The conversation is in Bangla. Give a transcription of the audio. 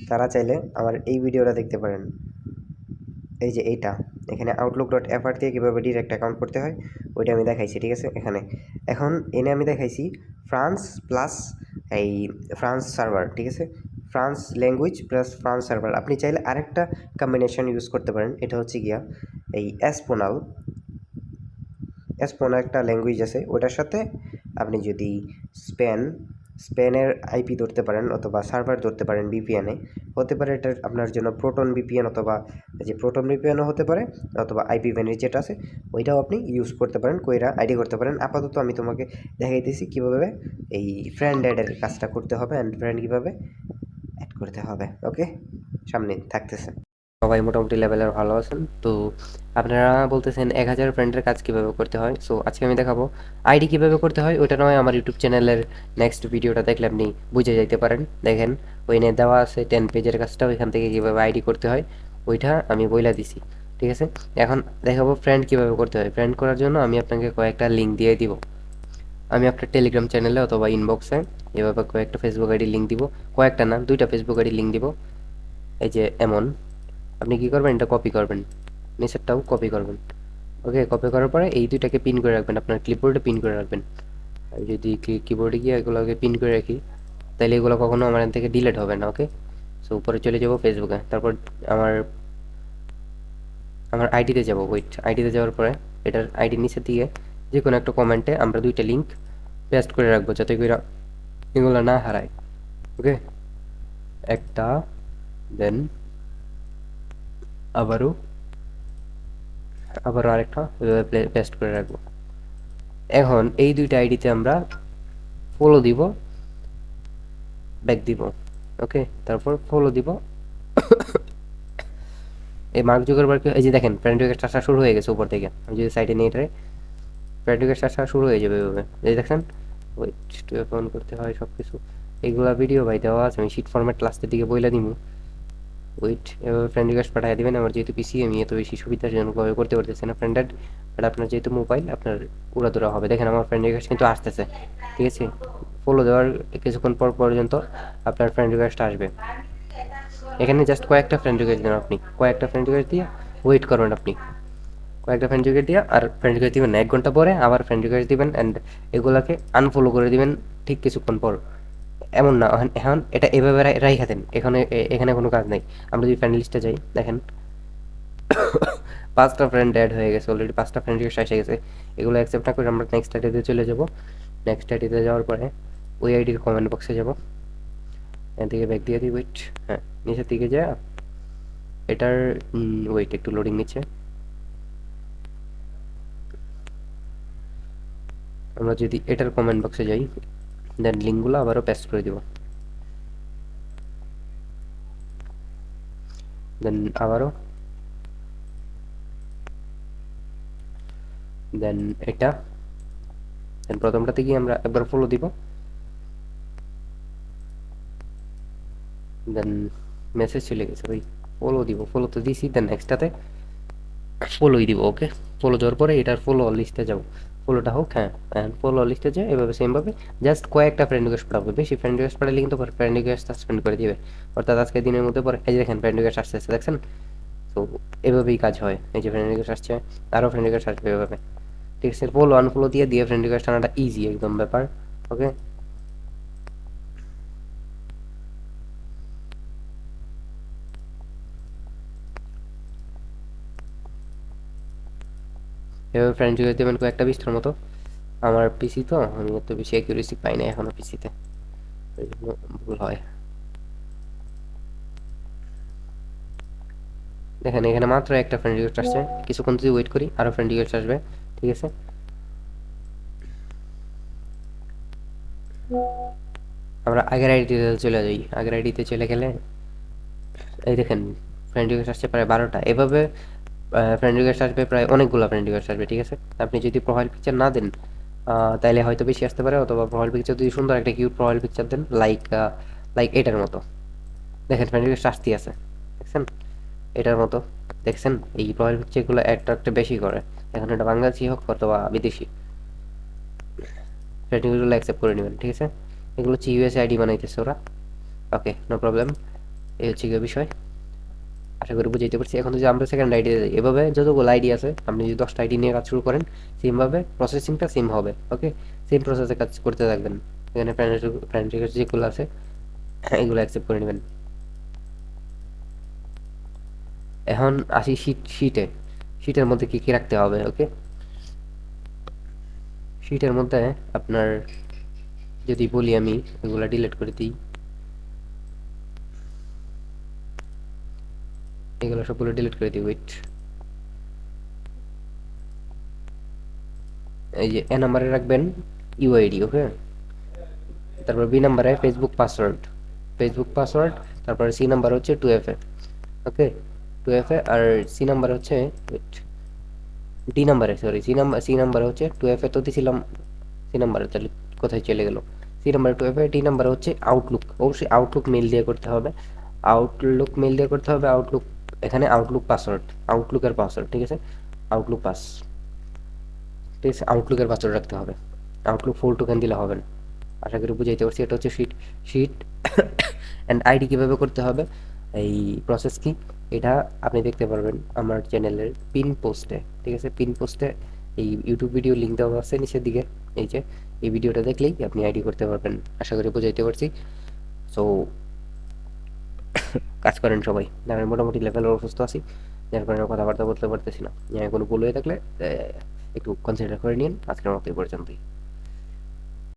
তারা চাইলে আমার এই ভিডিওটা দেখতে পারেন। এই যে এইটা, এখানে outlook.fr দিয়ে কীভাবে ডিরেক্ট অ্যাকাউন্ট করতে হয় ওইটা আমি দেখাইছি, ঠিক আছে। এখন এনে আমি দেখাইছি ফ্রান্স প্লাস এই ফ্রান্স সার্ভার, ঠিক আছে। France language plus France server. আপনি চাইলে আরেকটা কম্বিনেশন ইউজ করতে পারেন, এটা হচ্ছে গিয়া এই এসপোনা একটা ল্যাঙ্গুয়েজ আছে, ওটার সাথে আপনি যদি স্পেনের আইপি ধরতে পারেন অথবা সার্ভার ধরতে পারেন ভিপিএনে, হতে পারে এটা আপনার জন্য প্রোটন ভিপিএন অথবা যে প্রোটন ভিপিএনও হতে পারে, অথবা আইপি ভ্যানির যেটা আছে ওইটাও আপনি ইউজ করতে পারেন, কইরা আইডি করতে পারেন। আপাতত আমি তোমাকে দেখাইতেছি কীভাবে এই ফ্রেন্ড অ্যাডের কাজটা করতে হবে অ্যান্ড ফ্রেন্ড কীভাবে অ্যাড করতে হবে। ওকে, সামনে থাকতেছে। সবাই মোটামুটি লেভেলের ভালো আছেন তো। আপনারা বলতেছেন 1000 ফ্রেন্ডের কাজ কীভাবে করতে হয়, সো আজকে আমি দেখাবো আইডি কীভাবে করতে হয়। ওইটা নয় আমার ইউটিউব চ্যানেলের নেক্সট ভিডিওটা দেখলে আপনি বুঝে যাইতে পারেন। দেখেন ওইখানে দেওয়া আছে 10 পেজের কাজটা, ওইখান থেকে কীভাবে আইডি করতে হয় ওইটা আমি বইলা দিছি, ঠিক আছে। এখন দেখাবো ফ্রেন্ড কীভাবে করতে হয়। ফ্রেন্ড করার জন্য আমি আপনাকে কয়েকটা লিঙ্ক দিয়ে দিব। আমি আপনার টেলিগ্রাম চ্যানেলে অথবা ইনবক্সে এভাবে কয়েকটা ফেসবুক আইডি লিঙ্ক দিব, কয়েকটা না 2টা ফেসবুক আইডি লিঙ্ক দিব। এই যে এমন আপনি কী করবেন, এটা কপি করবেন, নিচেরটাও কপি করবেন। ওকে, কপি করার পরে এই দুইটাকে পিন করে রাখবেন, আপনার ক্লিপবোর্ডে পিন করে রাখবেন। আমি যদি কিবোর্ডে গিয়ে এগুলোকে পিন করে রাখি তাহলে এগুলো কখনো আমার থেকে ডিলিট হবে না। ওকে, সো উপরে চলে যাব ফেসবুকে, তারপর আমার আমার আইডিতে যাব। আইডিতে যাওয়ার পরে এটার আইডির নিচে দিয়ে যে কোনো একটা কমেন্টে আমরা 2টা লিঙ্ক পেস্ট করে রাখবো যাতে করে এগুলো না হারায়। ওকে, একটা, দেন আবারও আরেকটা পেস্ট করে রাখবো। এখন এই 2টা আইডিতে আমরা ফলো দিব, ব্যাক দিব। ওকে, তারপর ফলো দিব। এই মার্ক জুকারবার্গ, এই যে দেখেন ফ্রেন্ড রিকোয়েস্ট আসা শুরু হয়ে গেছে উপর থেকে। আমি যদি সাইডে নিয়ে এটারে ফ্রেন্ড রিকোয়েস্ট আসা শুরু হয়ে যাবে এভাবে, এই দেখেন ওয়েট টু অন করতে হয় সব কিছু। এইগুলা ভিডিও ভাই দেওয়া আছে, আমি শিট ফরম্যাট লাস্টের দিকে বইলা দিব। ওয়েট, এভাবে ফ্রেন্ড রিকোয়েস্ট পাঠিয়ে দিবেন। আমার যেহেতু পিসি আমি এত বেশি সুবিধাজনকভাবে করতে পারতেছি না ফ্রেন্ড অ্যাড, বাট আপনার যেহেতু মোবাইল আপনার উড়াদুরা হবে। দেখেন আমার ফ্রেন্ড রিকোয়েস্ট কিন্তু আসতেছে, ঠিক আছে। ফলো দেওয়ার কিছুক্ষণ পর পর্যন্ত আপনার ফ্রেন্ড রিকোয়েস্ট আসবে। এখানে জাস্ট কয়েকটা ফ্রেন্ড রিকোয়েস্ট দেন, আপনি কয়েকটা ফ্রেন্ড রিকোয়েস্ট দিয়ে ওয়েট করবেন। আপনি কয়েকটা ফ্রেন্ড রিকোয়েস্ট দিয়ে আর ফ্রেন্ড রিকোয়েস্ট দিবেন না, 1 ঘন্টা পরে আবার ফ্রেন্ড রিকোয়েস্ট দিবেন অ্যান্ড এগুলাকে আনফলো করে দিবেন ঠিক কিছুক্ষণ পর। এমন না, এখন এটা এভাবে রাইখা দেন, এখানে কোনো কাজ নাই। আমরা যদি ফ্রেন্ড লিস্টে যাই, দেখেন 5টা ফ্রেন্ড অ্যাড হয়ে গেছে অলরেডি, 5টা ফ্রেন্ড রিকোয়েস্ট এসে গেছে। এগুলো অ্যাকসেপ্ট না করে আমরা নেক্সট আইডিতে চলে যাব। নেক্সট আইডিতে যাওয়ার পরে ওই আইডির কমেন্ট বক্সে যাব, এদিকে ব্যাক দিয়ে দিই। ওয়েট, হ্যাঁ নিচের দিকে যা এটার ওয়েট একটু লোডিং নিচ্ছে। আমরা যদি এটার কমেন্ট বক্সে যাই, দেন লিঙ্কগুলো আবারও পেস্ট করে দিব, দেন আবারও, দেন এটা, দেন প্রথমটাতে গিয়ে আমরা একবার ফলো দিব, দেন মেসেজ চলে গেছে ভাই, ফলো দিব, ফলো তো দিছি, দেন নেক্সটটাতে ফলোই দিব। ওকে, ফলো দেওয়ার পরে এটার ফলো লিস্টে যাব, ফলোটা হোক, হ্যাঁ ফলো লিস্টে যায়। এভাবে সেমভাবে জাস্ট কয়েকটা ফ্রেন্ড রিকোয়েস্ট পাঠাবো, বেশি ফ্রেন্ড রিকোয়েস্ট পাঠালে কিন্তু ফ্রেন্ড রিকোয়েস্ট সাসপেন্ড করে দিবে, অর্থাৎ আজকে দিনের মধ্যে পরে এই যে দেখেন ফ্রেন্ড রিকোয়েস্ট আসতেছে, দেখছেন। তো এভাবেই কাজ হয়, এই যে ফ্রেন্ড রিকোয়েস্ট আসছে, আরও ফ্রেন্ড রিকোয়েস্ট আসবে এভাবে, ঠিক আছে। ফলো আনফলো দিয়ে দিয়ে ফ্রেন্ড রিকোয়েস্ট আনাটা ইজি একদম ব্যাপার। ওকে, এভাবে ফ্রেন্ড রিকোয়েস্ট দেবেন কয়েকটা 20টার মতো। আমার পিসি তো আমি এত বেশি অ্যাকুরেসি পাই না এখনো পিসিতে, এই জন্য ভুল হয়। দেখেন এখানে মাত্র একটা ফ্রেন্ড রিকোয়েস্ট আসছে, কিছুক্ষণ যদি ওয়েট করি আরও ফ্রেন্ড রিকোয়েস্ট আসবে, ঠিক আছে। আমরা আগের আইডিতে চলে যাই, আগের আইডিতে চলে গেলে এই দেখেন ফ্রেন্ড রিকোয়েস্ট আসছে প্রায় 12টা। এভাবে ফ্রেন্ড রিকোয়েস্ট আসবে প্রায় অনেকগুলো ফ্রেন্ড রিকোয়েস্ট আসবে, ঠিক আছে। আপনি যদি প্রোফাইল পিকচার না দেন তাইলে হয়তো বেশি আসতে পারে, অথবা প্রোফাইল পিকচার যদি সুন্দর একটা কিউট প্রোফাইল পিকচার দেন লাইক এটার মতো, দেখেন ফ্রেন্ড রিকোয়েস্ট আসতেই আছে, দেখছেন এটার মতো, দেখছেন এই প্রোফাইল পিকচারগুলো একটা বেশি করে। এখন এটা বাংলাদেশি হোক অথবা বিদেশি, ফ্রেন্ড রিকোয়েস্টগুলো অ্যাকসেপ্ট করে নেবেন, ঠিক আছে। এগুলো হচ্ছে ইউএস আইডি বানাইতেছে ওরা। ওকে, নো প্রবলেম। এই হচ্ছে গিয়ে বিষয়। আশা করি বুঝাইতে পারছি। এখন যদি আমরা সেকেন্ড আইডি যাই, এভাবে যতগুলো আইডি আছে আপনি যদি 10টা আইডি নিয়ে কাজ শুরু করেন, সেমভাবে প্রসেসিংটা সেম হবে। ওকে, সেম প্রসেসে কাজ করতে থাকবেন। এখানে ফ্রেন্ড রিকোয়েস্ট যেগুলো আছে এগুলো অ্যাকসেপ্ট করে নেবেন। এখন আসি শিটে। শিটের মধ্যে কি কি রাখতে হবে? ওকে, শিটের মধ্যে আপনার যদি বলি আমি, এগুলা ডিলিট করে দিই, এগুলো সবগুলো ডিলিট করে দিই। ওয়েট, এই যে এ নাম্বারে রাখবেন ইউআইডি। ওকে, তারপর বি নাম্বারে ফেসবুক পাসওয়ার্ড, ফেসবুক পাসওয়ার্ড। তারপরে সি নাম্বার হচ্ছে 2FA। ওকে, 2FA। আর সি নাম্বার হচ্ছে, ওয়েট, ডি নাম্বারে, সরি, সি নাম্বারে হচ্ছে 2FA তো দিছিলাম। সি নাম্বারে তাহলে কোথায় চলে গেল? সি নাম্বারে 2FA। ডি নাম্বার হচ্ছে আউটলুক, অবশ্যই আউটলুক মেল দিয়ে করতে হবে। আউটলুক মেল দিয়ে করতে হবে। আউটলুক, এখানে আউটলুক পাসওয়ার্ড, আউটলুকের পাসওয়ার্ড, ঠিক আছে? আউটলুক পাস, ঠিক আছে, আউটলুকের পাসওয়ার্ড রাখতে হবে। আউটলুক ফুল টোকেন দিলে হবে না। আশা করি বুঝাইতে পারছি। এটা হচ্ছে শিট অ্যান্ড আইডি কীভাবে করতে হবে, এই প্রসেস কি, এটা আপনি দেখতে পারবেন আমার চ্যানেলের পিন পোস্টে। ঠিক আছে, পিন পোস্টে এই ইউটিউব ভিডিও লিঙ্ক দেওয়া আছে নিচের দিকে। এই যে এই ভিডিওটা দেখলেই আপনি আইডি করতে পারবেন। আশা করি বুঝাইতে পারছি। সো কাজ করেন সবাই। আমি মোটামুটি লেভেলের অসুস্থ আছি, যার কারণে কথাবার্তা বলতে পারতেছি না। কোনো ভুল হয়ে থাকলে একটু কনসিডার করে নিন। আজকের মতো এই পর্যন্তই।